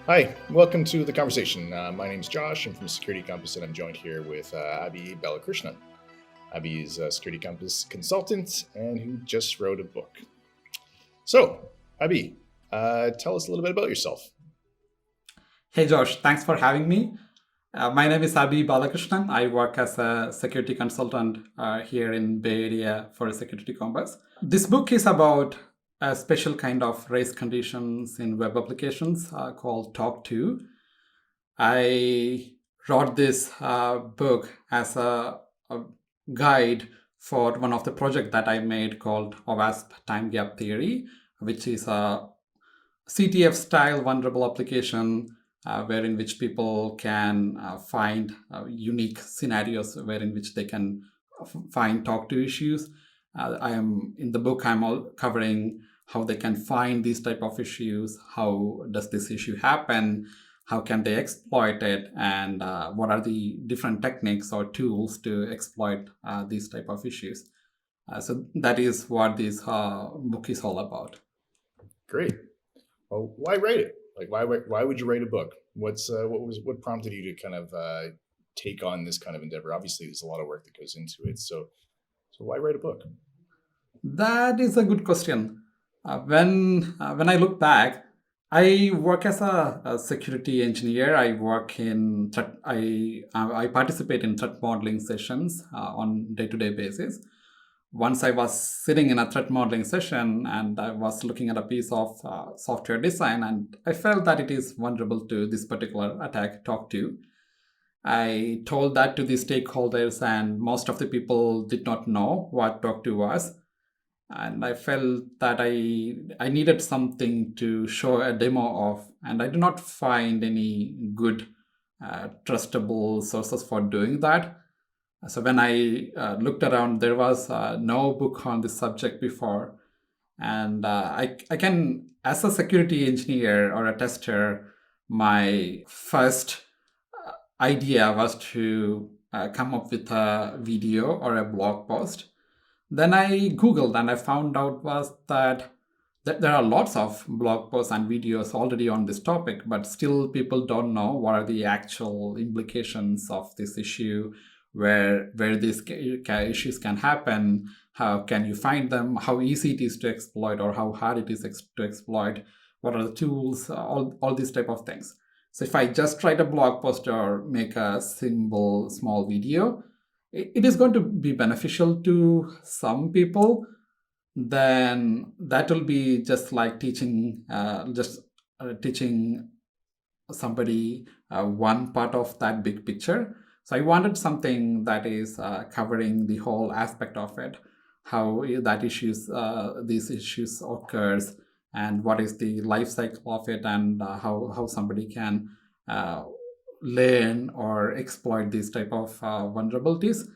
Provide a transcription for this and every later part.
Hi, welcome to the conversation. My name's Josh. I'm from Security Compass, and I'm joined here with Abhi Balakrishnan. Abhi is a Security Compass consultant and who just wrote a book. So, Abhi, tell us a little bit about yourself. Hey Josh, thanks for having me. My name is Abhi Balakrishnan. I work as a security consultant here in Bay Area for Security Compass. This book is about a special kind of race conditions in web applications called Talk To. I wrote this book as a guide for one of the project that I made called OWASP Time Gap Theory, which is a CTF style vulnerable application where in which people can find unique scenarios where in which they can find talk to issues. I am in the book. I'm all covering how they can find these type of issues. How does this issue happen? How can they exploit it? And what are the different techniques or tools to exploit these type of issues? So that is what this book is all about. Great. Well, why write it? Like, why would you write a book? What prompted you to kind of take on this kind of endeavor? Obviously, there's a lot of work that goes into it. So why write a book? That is a good question. When I look back, I work as a security engineer. I work in I participate in threat modeling sessions on day-to-day basis. Once I was sitting in a threat modeling session and I was looking at a piece of software design, and I felt that it is vulnerable to this particular attack talk to. I told that to the stakeholders, and most of the people did not know what talk to was, and I felt that I needed something to show a demo of, and I do not find any good trustable sources for doing that. So when I looked around, there was no book on this subject before, and I can, as a security engineer or a tester, my first idea was to come up with a video or a blog post. Then I googled and I found out was that there are lots of blog posts and videos already on this topic, but still people don't know what are the actual implications of this issue, where these issues can happen, how can you find them, how easy it is to exploit or how hard it is to exploit, what are the tools, all these type of things. So if I just write a blog post or make a simple small video, it is going to be beneficial to some people, then that will be just like teaching somebody one part of that big picture. So I wanted something that is covering the whole aspect of it, how that issues these issues occurs, and what is the life cycle of it, and how somebody can uh, learn or exploit these type of vulnerabilities.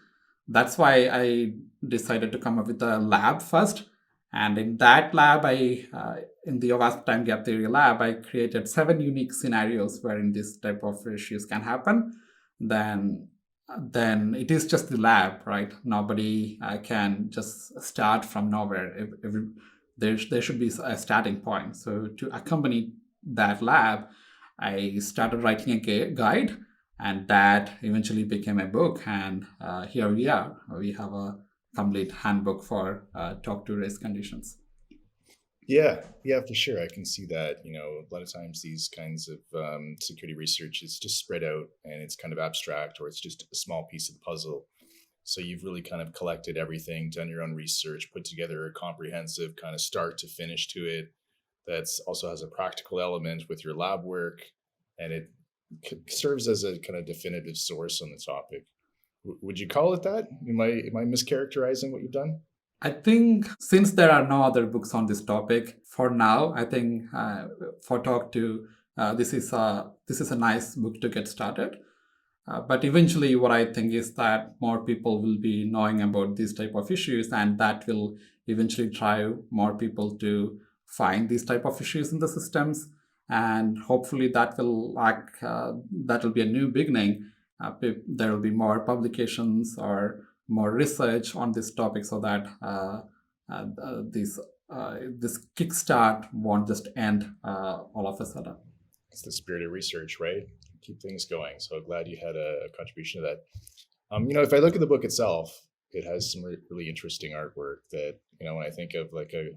That's why I decided to come up with a lab first. And in that lab, in the OWASP time gap theory lab, I created 7 unique scenarios wherein this type of issues can happen. Then, then it is just the lab, right? Nobody can just start from nowhere. There should be a starting point. So to accompany that lab, I started writing a guide, and that eventually became a book. And here we are. We have a complete handbook for talk to race conditions. Yeah, for sure. I can see that. A lot of times these kinds of security research is just spread out and it's kind of abstract or it's just a small piece of the puzzle. So you've really kind of collected everything, done your own research, put together a comprehensive kind of start to finish to it. That's also has a practical element with your lab work, and it serves as a kind of definitive source on the topic. Would you call it that? Am I mischaracterizing what you've done? I think since there are no other books on this topic for now, I think for talk to this is a nice book to get started. But eventually, what I think is that more people will be knowing about these type of issues, and that will eventually drive more people to find these type of issues in the systems, and hopefully that will be a new beginning. There will be more publications or more research on this topic, so that this kickstart won't just end all of a sudden. It's the spirit of research, right? Keep things going. So glad you had a contribution to that. If I look at the book itself, it has some really interesting artwork that, when I think of like a,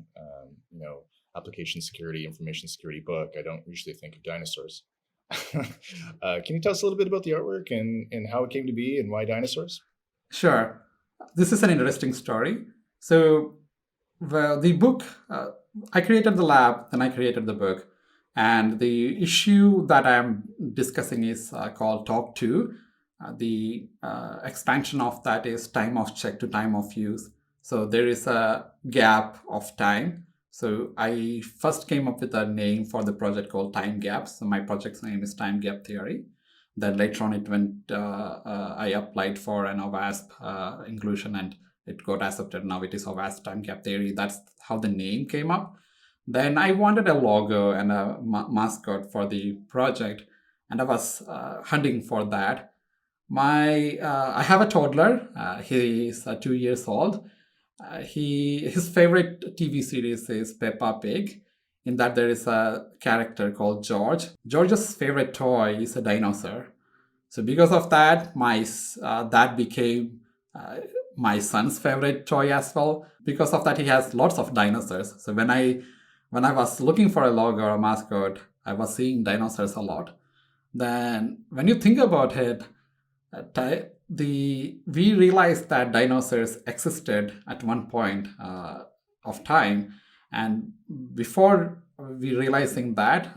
application security, information security book, I don't usually think of dinosaurs. Can you tell us a little bit about the artwork and how it came to be and why dinosaurs? Sure. This is an interesting story. So, the book, I created the lab, then I created the book. And the issue that I'm discussing is called Talk 2. The expansion of that is time of check to time of use. So, there is a gap of time. So, I first came up with a name for the project called Time Gaps. So, my project's name is Time Gap Theory. Then later on, I applied for an OWASP inclusion and it got accepted. Now it is OWASP time gap theory. That's how the name came up. Then I wanted a logo and a mascot for the project, and I was hunting for that. I have a toddler. He is 2 years old. His favorite TV series is Peppa Pig. In that there is a character called George. George's favorite toy is a dinosaur. So because of that, that became uh, my son's favorite toy as well. Because of that, he has lots of dinosaurs. So when I was looking for a logo or a mascot, I was seeing dinosaurs a lot. Then when you think about it, we realized that dinosaurs existed at one point of time, and before we realizing that,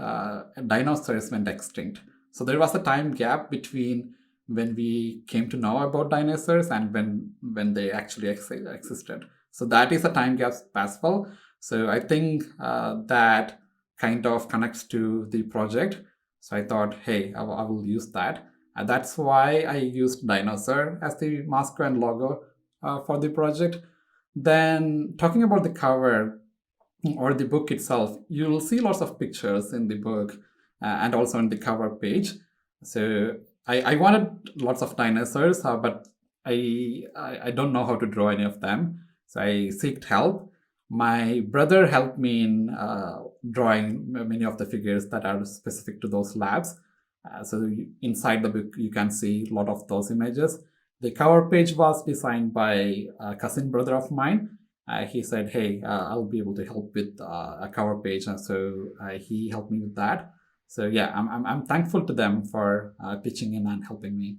dinosaurs went extinct. So there was a time gap between when we came to know about dinosaurs and when they actually existed. So that is a time gap as well. So I think that kind of connects to the project. So I thought, hey, I will use that. And that's why I used dinosaur as the mascot and logo for the project. Then talking about the cover or the book itself, you will see lots of pictures in the book and also on the cover page. So I wanted lots of dinosaurs, but I don't know how to draw any of them. So I seeked help. My brother helped me in drawing many of the figures that are specific to those labs. Inside the book, you can see a lot of those images. The cover page was designed by a cousin brother of mine. He said, "Hey, I'll be able to help with a cover page," and so he helped me with that. So yeah, I'm thankful to them for pitching in and helping me.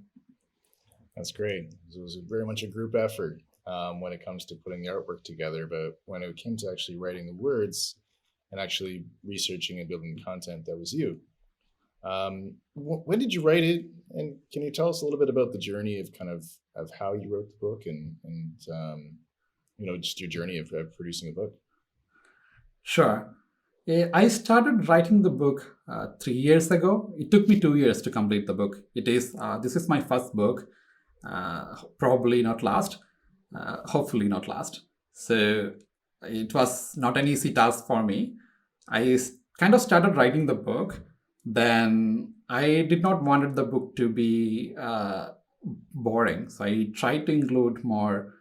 That's great. It was very much a group effort when it comes to putting the artwork together, but when it came to actually writing the words and actually researching and building the content, that was you. When did you write it? And can you tell us a little bit about the journey of of how you wrote the book and just your journey of producing a book? Sure. I started writing the book 3 years ago. It took me 2 years to complete the book. This is my first book. Probably not last. Hopefully not last. So it was not an easy task for me. Kind of started writing the book. Then I did not wanted the book to be boring. So I tried to include more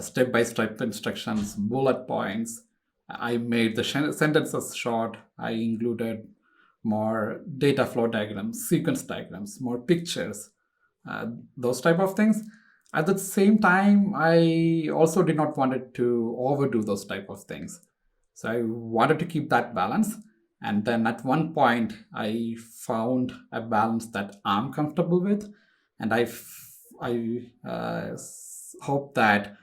step-by-step instructions, bullet points. I made the sentences short. I included more data flow diagrams, sequence diagrams, more pictures, those type of things. At the same time, I also did not want it to overdo those type of things. So I wanted to keep that balance. And then at one point, I found a balance that I'm comfortable with, and I hope that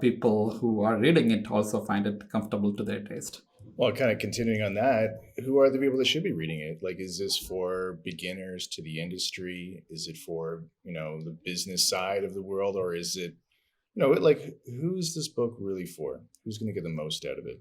people who are reading it also find it comfortable to their taste. Well, kind of continuing on that, who are the people that should be reading it? Like, is this for beginners to the industry? Is it for, the business side of the world? Or is it, like, who's this book really for? Who's going to get the most out of it?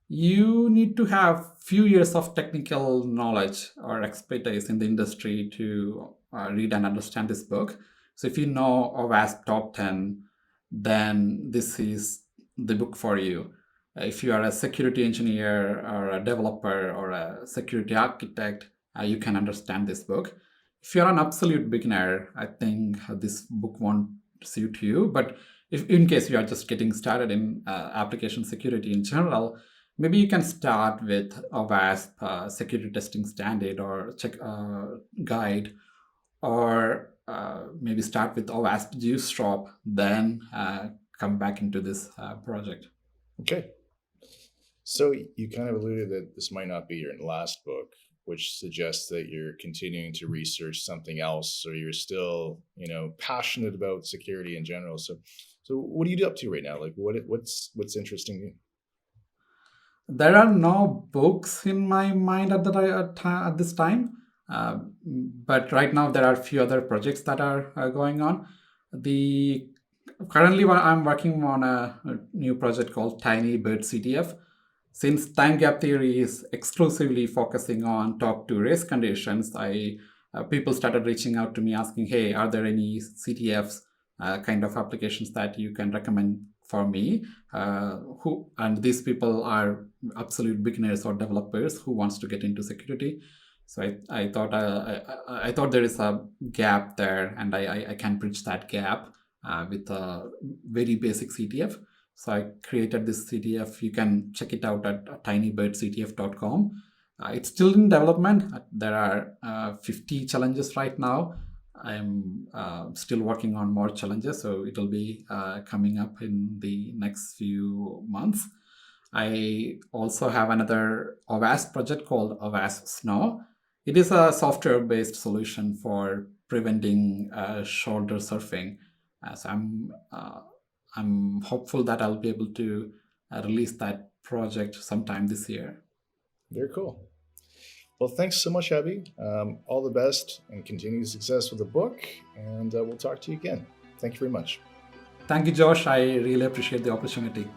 You need to have few years of technical knowledge or expertise in the industry to read and understand this book. So if you know a VASP top 10, then this is the book for you. If you are a security engineer or a developer or a security architect, you can understand this book. If you're an absolute beginner, I think this book won't suit you. But if in case you are just getting started in application security in general, maybe you can start with a WASP security testing standard or check guide, or maybe start with a WASP juice drop, then come back into this project. Okay. So you kind of alluded that this might not be your last book, which suggests that you're continuing to research something else, or you're still, passionate about security in general. So what are you up to right now? Like, what's interesting you? There are no books in my mind at this time, uh, but right now there are a few other projects that are going on. The Currently I'm working on a new project called Tiny Bird CTF. Since time gap theory is exclusively focusing on top two race conditions, I people started reaching out to me asking, "Hey, are there any CTFs kind of applications that you can recommend for me?" Who and these people are absolute beginners or developers who wants to get into security. So I thought I thought there is a gap there, and I can bridge that gap with a very basic CTF. So I created this CTF. You can check it out at tinybirdctf.com. It's still in development. There are 50 challenges right now. I'm still working on more challenges, so it'll be coming up in the next few months. I also have another OWASP project called OWASP Snow. It is a software based solution for preventing shoulder surfing. So I'm hopeful that I'll be able to release that project sometime this year. Very cool. Well, thanks so much, Abby. All the best and continued success with the book, and we'll talk to you again. Thank you very much. Thank you, Josh. I really appreciate the opportunity.